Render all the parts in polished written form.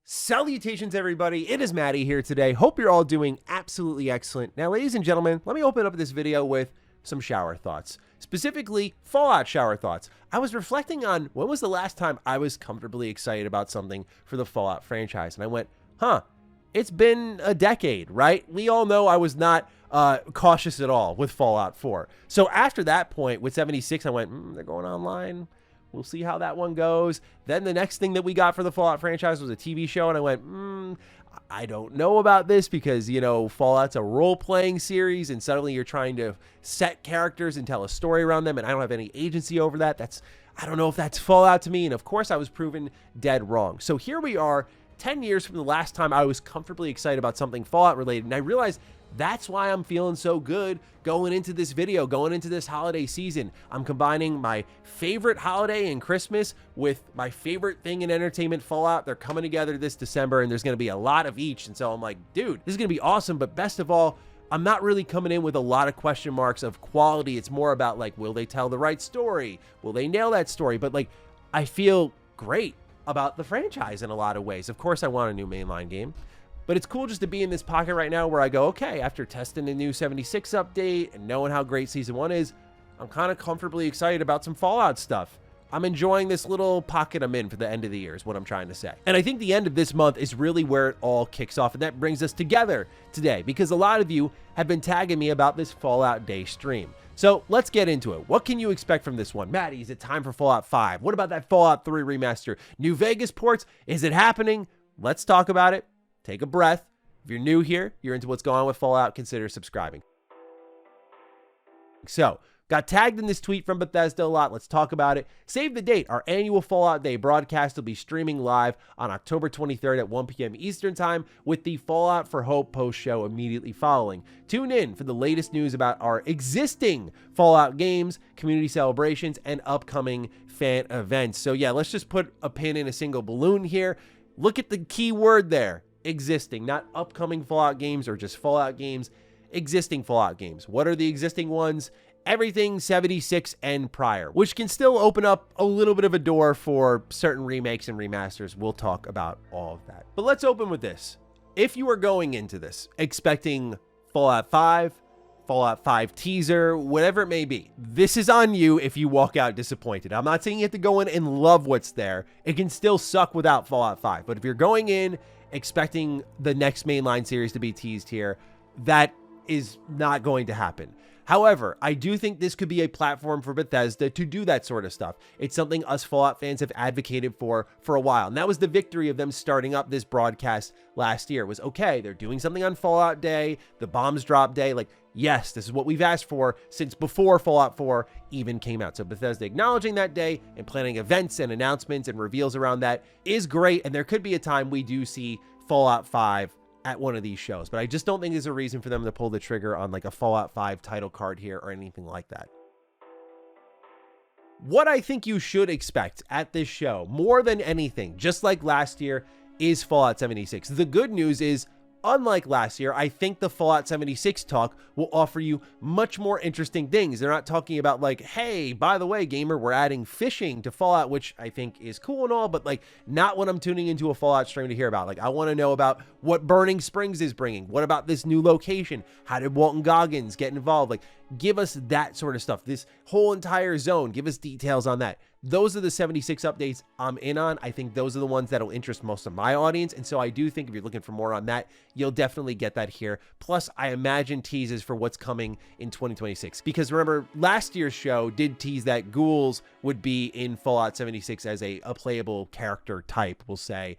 Salutations, everybody. It is Matty here today. Hope you're all doing absolutely excellent. Now, ladies and gentlemen, let me open up this video with some shower thoughts, specifically Fallout shower thoughts. I was reflecting on when was the last time I was comfortably excited about something for the Fallout franchise, and I went, it's been a decade, right? We all know I was not cautious at all with Fallout 4. So after that point with 76, I went, they're going online. We'll see how that one goes. Then the next thing that we got for the Fallout franchise was a TV show, and I went, I don't know about this because, you know, Fallout's a role-playing series, and suddenly you're trying to set characters and tell a story around them, and I don't have any agency over that. I don't know if that's Fallout to me, and of course I was proven dead wrong. So here we are, 10 years from the last time I was comfortably excited about something Fallout-related, and I realized that's why I'm feeling so good going into this video, going into this holiday season. I'm combining my favorite holiday and Christmas with my favorite thing in entertainment, Fallout. They're coming together this December, and there's going to be a lot of each. And so I'm like, dude, this is going to be awesome. But best of all, I'm not really coming in with a lot of question marks of quality. It's more about, like, will they tell the right story? Will they nail that story? But, like, I feel great about the franchise in a lot of ways. Of course, I want a new mainline game. But it's cool just to be in this pocket right now where I go, okay, after testing the new 76 update and knowing how great Season 1 is, I'm kind of comfortably excited about some Fallout stuff. I'm enjoying this little pocket I'm in for the end of the year is what I'm trying to say. And I think the end of this month is really where it all kicks off, and that brings us together today because a lot of you have been tagging me about this Fallout Day stream. So let's get into it. What can you expect from this one? Matty, is it time for Fallout 5? What about that Fallout 3 remaster? New Vegas ports? Is it happening? Let's talk about it. Take a breath. If you're new here, you're into what's going on with Fallout, consider subscribing. So, got tagged in this tweet from Bethesda a lot. Let's talk about it. Save the date. Our annual Fallout Day broadcast will be streaming live on October 23rd at 1 p.m. Eastern Time with the Fallout for Hope post show immediately following. Tune in for the latest news about our existing Fallout games, community celebrations, and upcoming fan events. So yeah, let's just put a pin in a single balloon here. Look at the key word there. Existing, not upcoming Fallout games or just Fallout games, existing Fallout games. What are the existing ones? Everything 76 and prior, which can still open up a little bit of a door for certain remakes and remasters. We'll talk about all of that. But let's open with this. If you are going into this expecting Fallout 5, Fallout 5 teaser, whatever it may be, this is on you if you walk out disappointed. I'm not saying you have to go in and love what's there. It can still suck without Fallout 5. But if you're going in expecting the next mainline series to be teased here, that is not going to happen. However, I do think this could be a platform for Bethesda to do that sort of stuff. It's something us Fallout fans have advocated for a while. And that was the victory of them starting up this broadcast last year. Was, okay, they're doing something on Fallout Day, the bombs drop day. Like, yes, this is what we've asked for since before Fallout 4 even came out. So Bethesda acknowledging that day and planning events and announcements and reveals around that is great. And there could be a time we do see Fallout 5 at one of these shows, but I just don't think there's a reason for them to pull the trigger on like a Fallout 5 title card here or anything like that. What I think you should expect at this show, more than anything, just like last year, is Fallout 76. The good news is, unlike last year, I think the Fallout 76 talk will offer you much more interesting things. They're not talking about like, hey, by the way, gamer, we're adding fishing to Fallout, which I think is cool and all, but like not what I'm tuning into a Fallout stream to hear about. Like I want to know about what Burning Springs is bringing. What about this new location? How did Walton Goggins get involved? Like give us that sort of stuff. This whole entire zone, give us details on that. Those are the 76 updates I'm in on. I think those are the ones that'll interest most of my audience. And so I do think if you're looking for more on that, you'll definitely get that here. Plus, I imagine teases for what's coming in 2026. Because remember, last year's show did tease that ghouls would be in Fallout 76 as a playable character type, we'll say,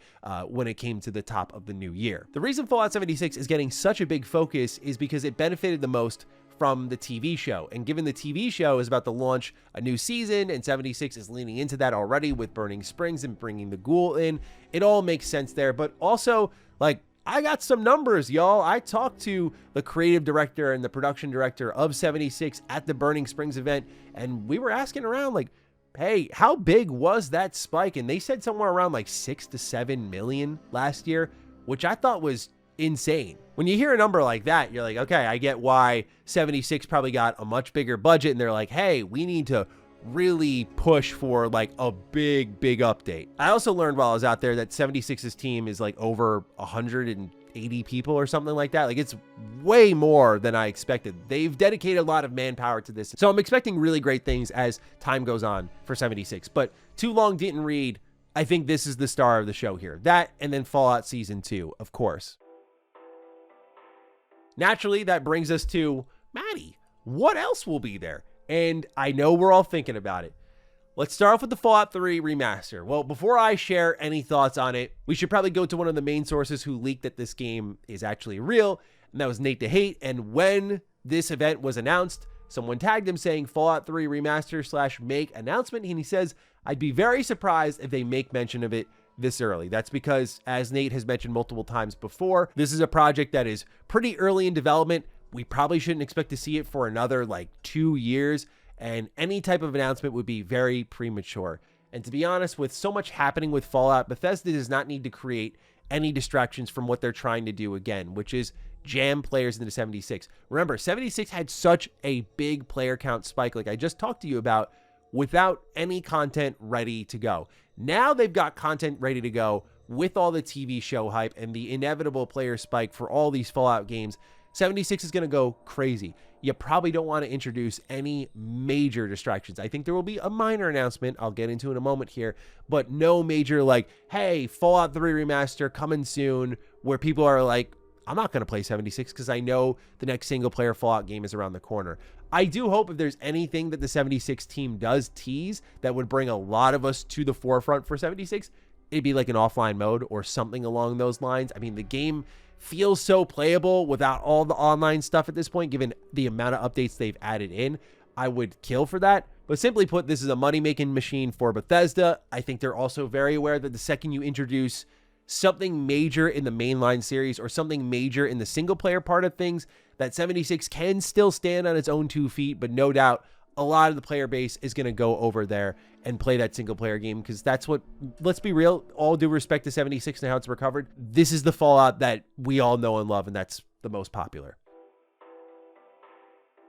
when it came to the top of the new year. The reason Fallout 76 is getting such a big focus is because it benefited the most from the TV show. And given the TV show is about to launch a new season and 76 is leaning into that already with Burning Springs and bringing the ghoul in, it all makes sense there. But also, like, I got some numbers, y'all. I talked to the creative director and the production director of 76 at the Burning Springs event, and we were asking around, like, hey, how big was that spike? And they said somewhere around like 6 to 7 million last year, which I thought was insane. When you hear a number like that, you're like, okay, I get why 76 probably got a much bigger budget, and they're like, hey, we need to really push for like a big update. I also learned while I was out there that 76's team is like over 180 people or something like that. Like, it's way more than I expected. They've dedicated a lot of manpower to this. So I'm expecting really great things as time goes on for 76. But Too Long Didn't Read, I think this is the star of the show here. That, and then Fallout Season 2, of course. Naturally, that brings us to Matty. What else will be there? And I know we're all thinking about it. Let's start off with the Fallout 3 remaster. Well, before I share any thoughts on it, we should probably go to one of the main sources who leaked that this game is actually real, and that was Nate the Hate. And when this event was announced, someone tagged him saying Fallout 3 remaster / make announcement, and he says, I'd be very surprised if they make mention of it this early. That's because, as Nate has mentioned multiple times before, this is a project that is pretty early in development. We probably shouldn't expect to see it for another like 2 years, and any type of announcement would be very premature. And to be honest, with so much happening with Fallout, Bethesda does not need to create any distractions from what they're trying to do again, which is jam players into 76. Remember, 76 had such a big player count spike, like I just talked to you about, without any content ready to go. Now they've got content ready to go with all the TV show hype and the inevitable player spike for all these Fallout games. 76 is going to go crazy. You probably don't want to introduce any major distractions. I think there will be a minor announcement I'll get into in a moment here, but no major like, hey, Fallout 3 remaster coming soon, where people are like, I'm not going to play 76 because I know the next single player Fallout game is around the corner. I do hope if there's anything that the 76 team does tease that would bring a lot of us to the forefront for 76, it'd be like an offline mode or something along those lines. I mean, the game feels so playable without all the online stuff at this point, given the amount of updates they've added in. I would kill for that. But simply put, this is a money-making machine for Bethesda. I think they're also very aware that the second you introduce something major in the mainline series or something major in the single-player part of things, that 76 can still stand on its own 2 feet, but no doubt a lot of the player base is going to go over there and play that single-player game, because that's what, let's be real, all due respect to 76 and how it's recovered, this is the Fallout that we all know and love, and that's the most popular.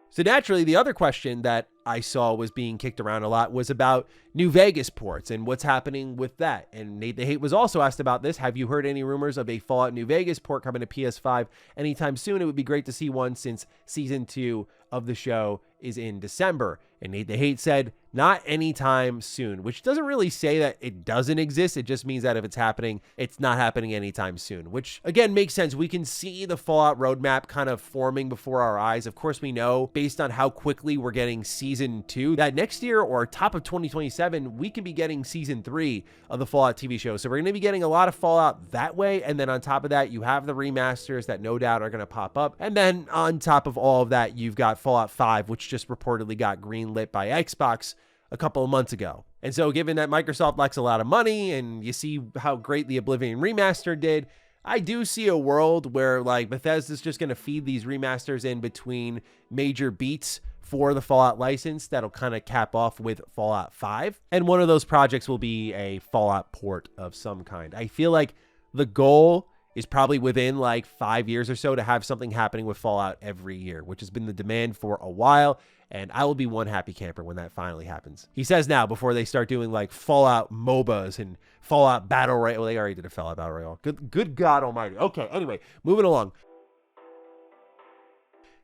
So naturally, the other question that I saw was being kicked around a lot was about New Vegas ports and what's happening with that. And Nate the Hate was also asked about this. Have you heard any rumors of a Fallout New Vegas port coming to PS5 anytime soon? It would be great to see one since season 2 of the show is in December. And Nate the Hate said, not anytime soon, which doesn't really say that it doesn't exist. It just means that if it's happening, it's not happening anytime soon, which again makes sense. We can see the Fallout roadmap kind of forming before our eyes. Of course, we know based on how quickly we're getting season 2 that next year or top of 2027, we can be getting season 3 of the Fallout TV show. So we're going to be getting a lot of Fallout that way. And then on top of that, you have the remasters that no doubt are going to pop up. And then on top of all of that, you've got Fallout 5, which just reportedly got greenlit by Xbox a couple of months ago. And so given that Microsoft likes a lot of money and you see how great the Oblivion remaster did, I do see a world where like Bethesda's just going to feed these remasters in between major beats for the Fallout license that'll kind of cap off with Fallout 5. And one of those projects will be a Fallout port of some kind. I feel like the goal is probably within like 5 years or so to have something happening with Fallout every year, which has been the demand for a while. And I will be one happy camper when that finally happens. He says now, before they start doing like Fallout MOBAs and Fallout Battle Royale. Well, they already did a Fallout Battle Royale. Good God almighty. Okay, anyway, moving along.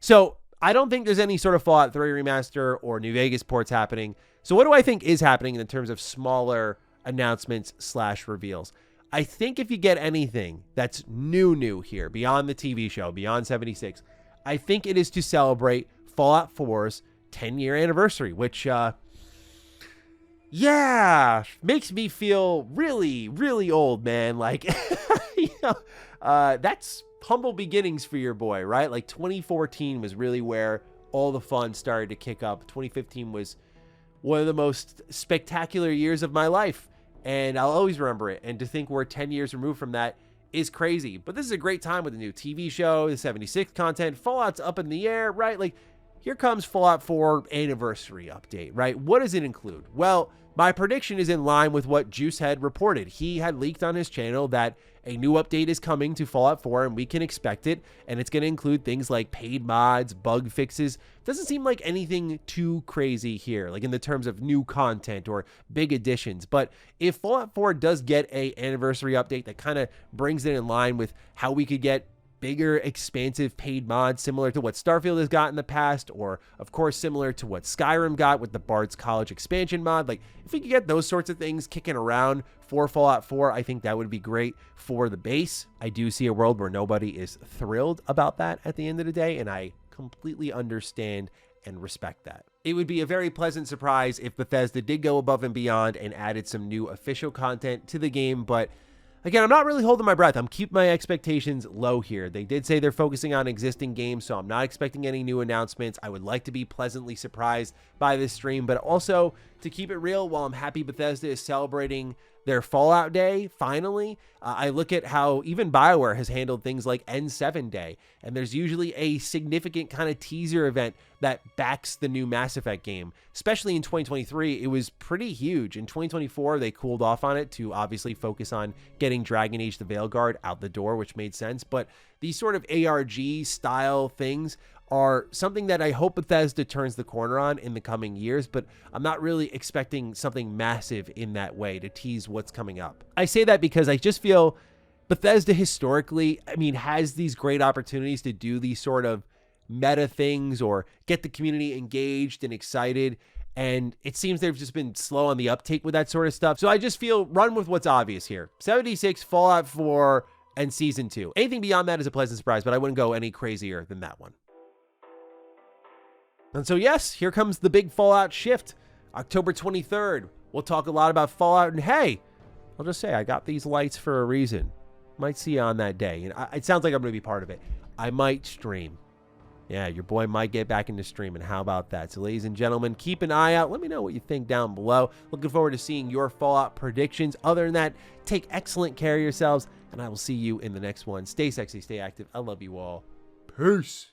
So I don't think there's any sort of Fallout 3 remaster or New Vegas ports happening. So what do I think is happening in terms of smaller announcements / reveals? I think if you get anything that's new here, beyond the TV show, beyond 76, I think it is to celebrate Fallout 4's 10-year anniversary, which, yeah, makes me feel really, really old, man. Like, you know, that's humble beginnings for your boy, right? Like 2014 was really where all the fun started to kick up. 2015 was one of the most spectacular years of my life, and I'll always remember it. And to think we're 10 years removed from that is crazy. But this is a great time with the new TV show, the 76 content, Fallout's up in the air, right? Like, here comes Fallout 4 anniversary update, right? What does it include? Well, my prediction is in line with what Juice had reported. He had leaked on his channel that a new update is coming to Fallout 4 and we can expect it, and it's going to include things like paid mods, bug fixes. Doesn't seem like anything too crazy here, like in the terms of new content or big additions. But if Fallout 4 does get a anniversary update that kind of brings it in line with how we could get bigger, expansive paid mods similar to what Starfield has got in the past, or of course similar to what Skyrim got with the Bard's College expansion mod, like if we could get those sorts of things kicking around for Fallout 4, I think that would be great for the base. I do see a world where nobody is thrilled about that at the end of the day, and I completely understand and respect that. It would be a very pleasant surprise if Bethesda did go above and beyond and added some new official content to the game, but again, I'm not really holding my breath. I'm keeping my expectations low here. They did say they're focusing on existing games, so I'm not expecting any new announcements. I would like to be pleasantly surprised by this stream, but also to keep it real, while I'm happy Bethesda is celebrating their Fallout Day, finally, I look at how even BioWare has handled things like N7 Day, and there's usually a significant kind of teaser event that backs the new Mass Effect game. Especially in 2023, it was pretty huge. In 2024, they cooled off on it to obviously focus on getting Dragon Age the Veilguard out the door, which made sense, but these sort of ARG style things are something that I hope Bethesda turns the corner on in the coming years, but I'm not really expecting something massive in that way to tease what's coming up. I say that because I just feel Bethesda historically, has these great opportunities to do these sort of meta things or get the community engaged and excited, and it seems they've just been slow on the uptake with that sort of stuff. So I just feel run with what's obvious here. 76, Fallout 4, and Season 2. Anything beyond that is a pleasant surprise, but I wouldn't go any crazier than that one. And so yes, here comes the big Fallout shift, October 23rd. We'll talk a lot about Fallout, and hey, I'll just say I got these lights for a reason. Might see you on that day, and it sounds like I'm going to be part of it. I might stream. Yeah, your boy might get back into streaming. How about that? So ladies and gentlemen, keep an eye out. Let me know what you think down below. Looking forward to seeing your Fallout predictions. Other than that, take excellent care of yourselves, and I will see you in the next one. Stay sexy, stay active. I love you all. Peace.